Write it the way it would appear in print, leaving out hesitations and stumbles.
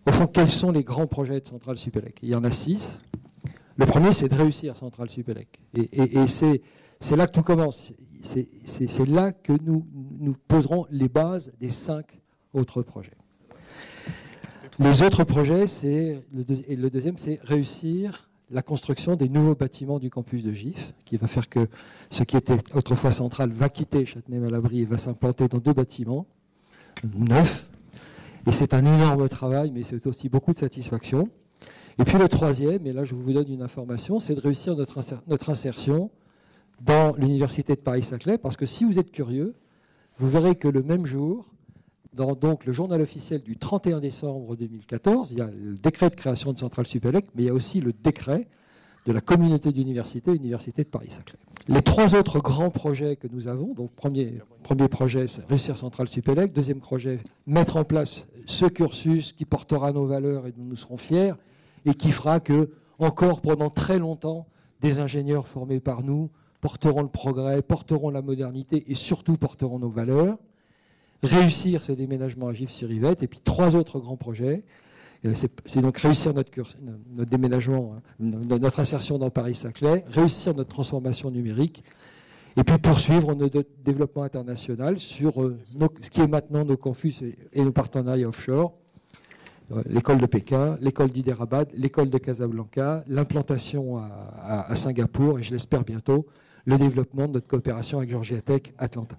au fond, quels sont les grands projets de Centrale Supélec? Il y en a 6. Le premier, c'est de réussir Centrale Supélec. Et c'est là que tout commence. C'est là que nous poserons les bases des 5 autres projets. Les autres projets, le deuxième, c'est réussir la construction des nouveaux bâtiments du campus de GIF, qui va faire que ce qui était autrefois Centrale va quitter Châtenay-Malabry et va s'implanter dans 2 bâtiments neufs. Et c'est un énorme travail, mais c'est aussi beaucoup de satisfaction. Et puis le troisième, et là je vous donne une information, c'est de réussir notre insertion dans l'Université de Paris-Saclay, parce que si vous êtes curieux, vous verrez que le même jour, dans donc, le journal officiel du 31 décembre 2014, il y a le décret de création de Centrale Supélec, mais il y a aussi le décret de la communauté d'université, Université de Paris-Saclay. Les 3 autres grands projets que nous avons, donc premier projet, c'est réussir Centrale Supélec, deuxième projet, mettre en place ce cursus qui portera nos valeurs et dont nous serons fiers, et qui fera que, encore pendant très longtemps, des ingénieurs formés par nous porteront le progrès, porteront la modernité et surtout porteront nos valeurs. Réussir ce déménagement à Gif-sur-Yvette, et puis 3 autres grands projets. C'est donc réussir notre déménagement, notre insertion dans Paris-Saclay, réussir notre transformation numérique, et puis poursuivre notre développement international sur ce qui est maintenant nos campus et nos partenariats offshore, l'école de Pékin, l'école d'Hyderabad, l'école de Casablanca, l'implantation à Singapour, et je l'espère bientôt, le développement de notre coopération avec Georgia Tech Atlanta.